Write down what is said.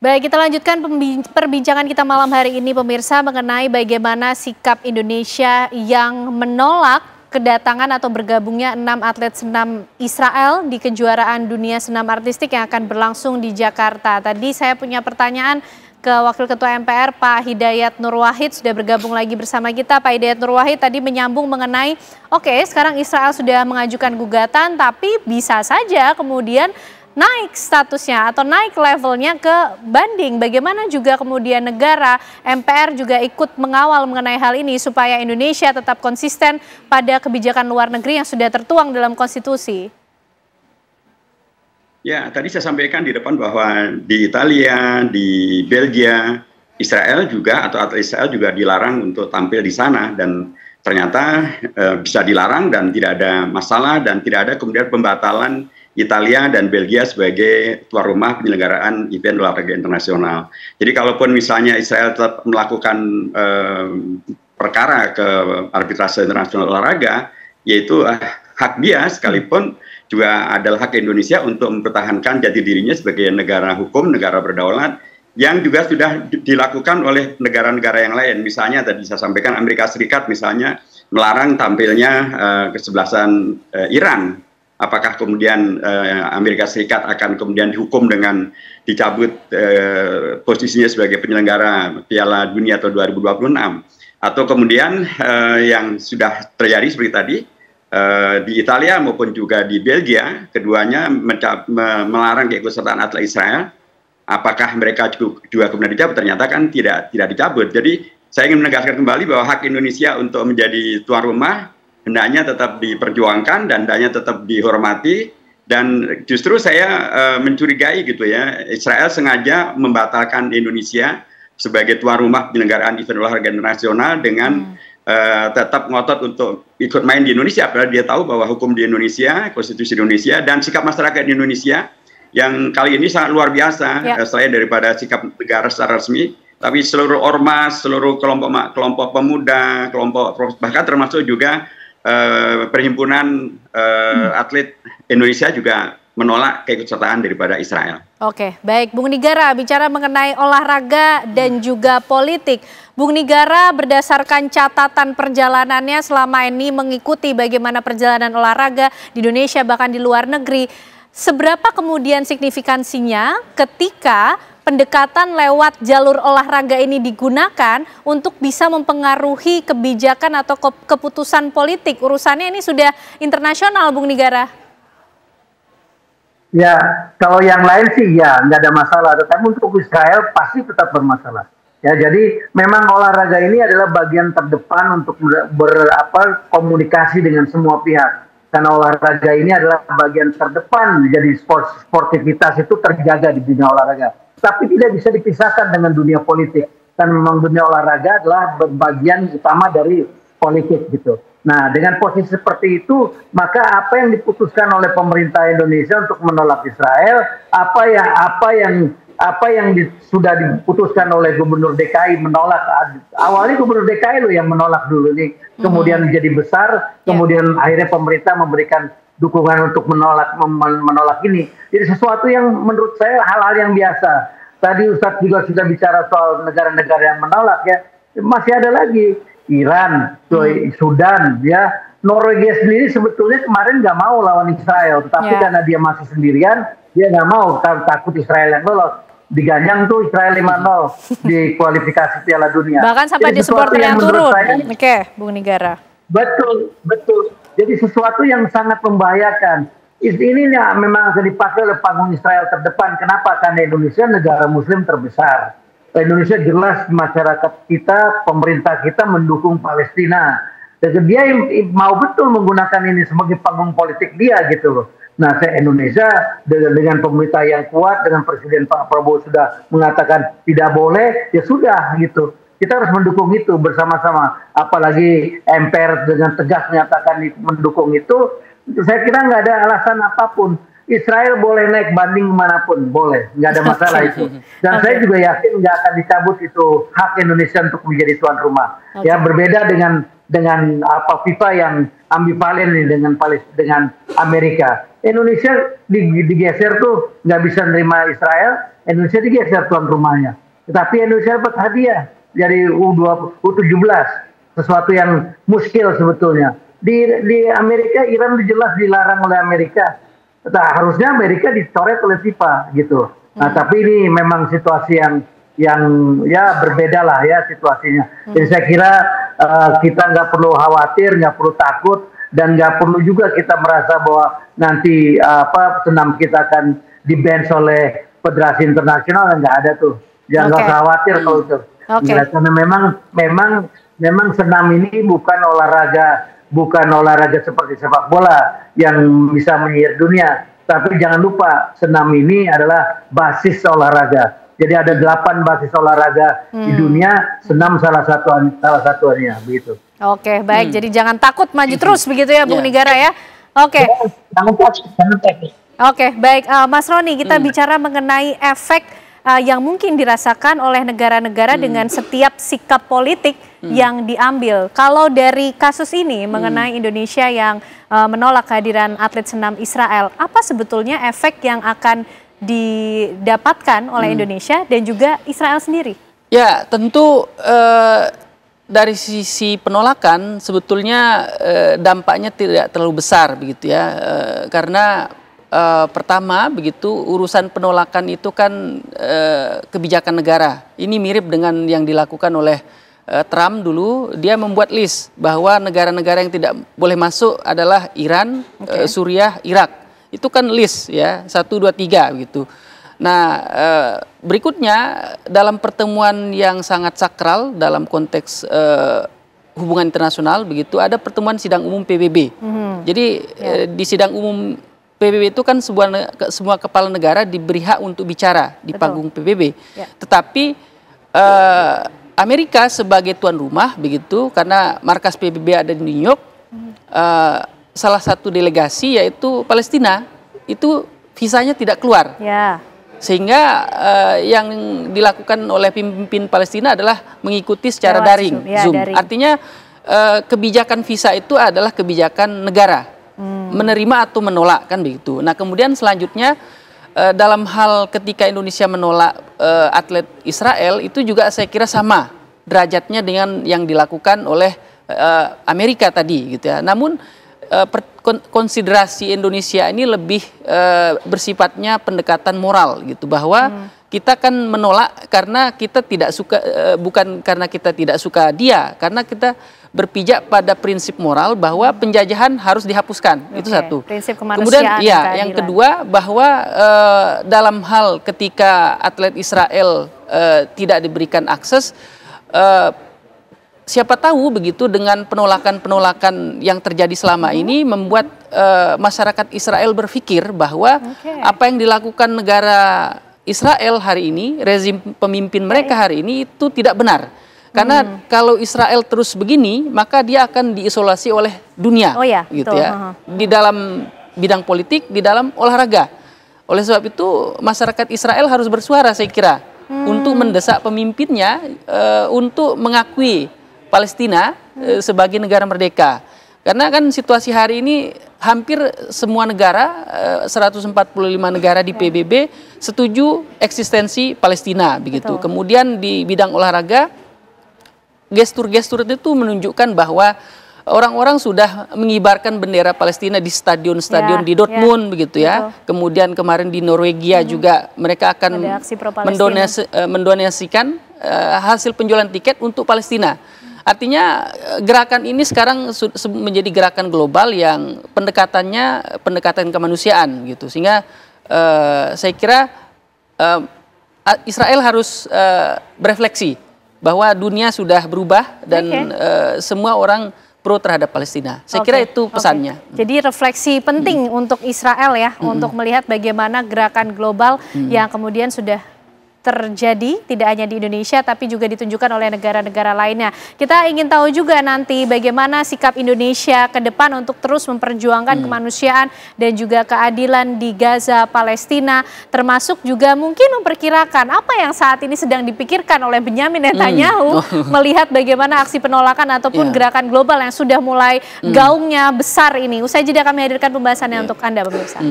Baik, kita lanjutkan perbincangan kita malam hari ini pemirsa mengenai bagaimana sikap Indonesia yang menolak kedatangan atau bergabungnya 6 atlet senam Israel di kejuaraan dunia senam artistik yang akan berlangsung di Jakarta. Tadi saya punya pertanyaan ke Wakil Ketua MPR Pak Hidayat Nur Wahid, sudah bergabung lagi bersama kita. Pak Hidayat Nur Wahid tadi menyambung mengenai sekarang Israel sudah mengajukan gugatan tapi bisa saja kemudian naik statusnya atau naik levelnya ke banding. Bagaimana juga kemudian negara, MPR juga ikut mengawal mengenai hal ini supaya Indonesia tetap konsisten pada kebijakan luar negeri yang sudah tertuang dalam konstitusi. Ya, tadi saya sampaikan di depan bahwa di Italia, di Belgia, Israel juga atau atlet Israel juga dilarang untuk tampil di sana dan ternyata bisa dilarang dan tidak ada masalah dan tidak ada kemudian pembatalan Italia dan Belgia sebagai tuan rumah penyelenggaraan event olahraga internasional. Jadi kalaupun misalnya Israel tetap melakukan perkara ke arbitrase internasional olahraga, yaitu hak dia sekalipun juga adalah hak Indonesia untuk mempertahankan jati dirinya sebagai negara hukum, negara berdaulat, yang juga sudah dilakukan oleh negara-negara yang lain. Misalnya tadi saya sampaikan Amerika Serikat misalnya melarang tampilnya kesebelasan Iran. Apakah kemudian Amerika Serikat akan kemudian dihukum dengan dicabut posisinya sebagai penyelenggara Piala Dunia atau 2026? Atau kemudian yang sudah terjadi seperti tadi, di Italia maupun juga di Belgia, keduanya melarang keikutsertaan atlet Israel. Apakah mereka juga kemudian dicabut? Ternyata kan tidak dicabut. Jadi saya ingin menegaskan kembali bahwa hak Indonesia untuk menjadi tuan rumah hendaknya tetap diperjuangkan dan hendaknya tetap dihormati, dan justru saya mencurigai gitu ya, Israel sengaja membatalkan Indonesia sebagai tuan rumah penyelenggaraan event olahraga internasional dengan tetap ngotot untuk ikut main di Indonesia, padahal dia tahu bahwa hukum di Indonesia, konstitusi Indonesia dan sikap masyarakat di Indonesia yang kali ini sangat luar biasa, selain daripada sikap negara secara resmi, tapi seluruh ormas, seluruh kelompok pemuda, kelompok bahkan termasuk juga perhimpunan atlet Indonesia juga menolak keikutsertaan daripada Israel. Oke, baik Bung Nigara, bicara mengenai olahraga dan juga politik. Bung Nigara berdasarkan catatan perjalanannya selama ini mengikuti bagaimana perjalanan olahraga di Indonesia bahkan di luar negeri, seberapa kemudian signifikansinya ketika pendekatan lewat jalur olahraga ini digunakan untuk bisa mempengaruhi kebijakan atau keputusan politik? Urusannya ini sudah internasional, Bung Nigara. Ya, kalau yang lain sih ya nggak ada masalah. Tetapi untuk Israel pasti tetap bermasalah. Ya, jadi memang olahraga ini adalah bagian terdepan untuk berkomunikasi dengan semua pihak. Karena olahraga ini adalah bagian terdepan, jadi sportivitas itu terjaga di dunia olahraga. Tapi tidak bisa dipisahkan dengan dunia politik. Dan memang dunia olahraga adalah bagian utama dari politik gitu. Nah, dengan posisi seperti itu, maka apa yang diputuskan oleh pemerintah Indonesia untuk menolak Israel, apa yang sudah diputuskan oleh Gubernur DKI menolak. Awalnya Gubernur DKI loh yang menolak dulu nih. Kemudian menjadi besar, kemudian akhirnya pemerintah memberikan dukungan untuk menolak ini. Jadi sesuatu yang menurut saya hal-hal yang biasa. Tadi Ustadz juga sudah bicara soal negara-negara yang menolak ya. Masih ada lagi Iran, Sudan ya. Norwegia sendiri sebetulnya kemarin nggak mau lawan Israel, tetapi karena dia masih sendirian, dia nggak mau, takut Israel yang lolos. Diganjang tuh Israel 5-0 di kualifikasi Piala Dunia. Bahkan sampai di supporter yang turun. Oke, Bung Nigara. Betul. Jadi sesuatu yang sangat membahayakan. Ini memang akan dipakai oleh panggung Israel terdepan. Kenapa? Karena Indonesia negara Muslim terbesar. Indonesia jelas masyarakat kita, pemerintah kita mendukung Palestina. Dan dia mau betul menggunakan ini sebagai panggung politik dia gitu loh. Nah, Indonesia dengan pemerintah yang kuat, dengan Presiden Pak Prabowo sudah mengatakan tidak boleh, ya sudah gitu. Kita harus mendukung itu bersama-sama. Apalagi MPR dengan tegas menyatakan mendukung itu, saya kira nggak ada alasan apapun. Israel boleh naik banding manapun, boleh, nggak ada masalah itu. Dan saya juga yakin nggak akan dicabut itu hak Indonesia untuk menjadi tuan rumah. Ya, berbeda dengan dengan apa FIFA yang ambivalen nih dengan Amerika. Indonesia digeser tuh nggak bisa nerima Israel, Indonesia digeser tuan rumahnya. Tetapi Indonesia dapat hadiah dari U17, sesuatu yang muskil sebetulnya. Di Amerika, Iran jelas dilarang oleh Amerika. Harusnya Amerika dicoret oleh FIFA gitu. Nah, tapi ini memang situasi yang ya berbeda lah ya situasinya. Jadi saya kira kita nggak perlu khawatir, nggak perlu takut, dan nggak perlu juga kita merasa bahwa nanti senam kita akan di-ban oleh Federasi Internasional. Nggak ada tuh. Jangan khawatir kalau itu. Karena memang senam ini bukan olahraga seperti sepak bola yang bisa menyihir dunia. Tapi jangan lupa senam ini adalah basis olahraga. Jadi ada 8 basis olahraga di dunia, senam salah satunya begitu. Oke, baik. Jadi jangan takut, maju terus begitu ya, Bung Nigara ya. Oke. Oke, baik. Mas Roni, kita bicara mengenai efek yang mungkin dirasakan oleh negara-negara dengan setiap sikap politik yang diambil. Kalau dari kasus ini mengenai Indonesia yang menolak kehadiran atlet senam Israel, apa sebetulnya efek yang akan didapatkan oleh Indonesia dan juga Israel sendiri? Ya, tentu dari sisi penolakan sebetulnya dampaknya tidak terlalu besar begitu ya, karena pertama begitu urusan penolakan itu kan kebijakan negara. Ini mirip dengan yang dilakukan oleh Trump dulu. Dia membuat list bahwa negara-negara yang tidak boleh masuk adalah Iran, Suriah, Irak. Itu kan list ya, 1, 2, 3 gitu. Nah, berikutnya dalam pertemuan yang sangat sakral dalam konteks hubungan internasional begitu, ada pertemuan sidang umum PBB. Jadi di sidang umum PBB itu kan semua kepala negara diberi hak untuk bicara di panggung PBB. Tetapi Amerika sebagai tuan rumah begitu, karena markas PBB ada di New York, salah satu delegasi yaitu Palestina itu visanya tidak keluar. Sehingga yang dilakukan oleh pemimpin Palestina adalah mengikuti secara daring, Zoom. Artinya kebijakan visa itu adalah kebijakan negara, menerima atau menolak kan begitu. Nah, kemudian selanjutnya dalam hal ketika Indonesia menolak atlet Israel itu juga saya kira sama derajatnya dengan yang dilakukan oleh Amerika tadi gitu ya. Namun konsiderasi Indonesia ini lebih bersifatnya pendekatan moral gitu, bahwa kita kan menolak karena kita tidak suka, bukan karena kita tidak suka dia, karena kita berpijak pada prinsip moral bahwa penjajahan harus dihapuskan. Itu satu. Prinsip kemanusiaan. Kemudian yang kedua bahwa dalam hal ketika atlet Israel tidak diberikan akses, siapa tahu begitu dengan penolakan-penolakan yang terjadi selama ini membuat masyarakat Israel berpikir bahwa apa yang dilakukan negara Israel hari ini, rezim pemimpin mereka hari ini itu tidak benar. Karena kalau Israel terus begini, maka dia akan diisolasi oleh dunia, gitu ya, di dalam bidang politik, di dalam olahraga. Oleh sebab itu masyarakat Israel harus bersuara, saya kira, untuk mendesak pemimpinnya untuk mengakui Palestina sebagai negara merdeka. Karena kan situasi hari ini hampir semua negara, 145 negara di PBB setuju eksistensi Palestina begitu. Kemudian di bidang olahraga, gestur-gestur itu menunjukkan bahwa orang-orang sudah mengibarkan bendera Palestina di stadion-stadion di Dortmund begitu ya. Kemudian kemarin di Norwegia juga mereka akan mendonasikan hasil penjualan tiket untuk Palestina. Artinya gerakan ini sekarang menjadi gerakan global yang pendekatan kemanusiaan gitu. Sehingga saya kira Israel harus berefleksi bahwa dunia sudah berubah dan semua orang pro terhadap Palestina. Saya kira itu pesannya. Jadi refleksi penting untuk Israel ya, untuk melihat bagaimana gerakan global yang kemudian sudah terjadi tidak hanya di Indonesia tapi juga ditunjukkan oleh negara-negara lainnya. Kita ingin tahu juga nanti bagaimana sikap Indonesia ke depan untuk terus memperjuangkan kemanusiaan dan juga keadilan di Gaza, Palestina, termasuk juga mungkin memperkirakan apa yang saat ini sedang dipikirkan oleh Benyamin Netanyahu melihat bagaimana aksi penolakan ataupun gerakan global yang sudah mulai gaungnya besar ini. Usai jeda kami hadirkan pembahasannya untuk Anda pemirsa.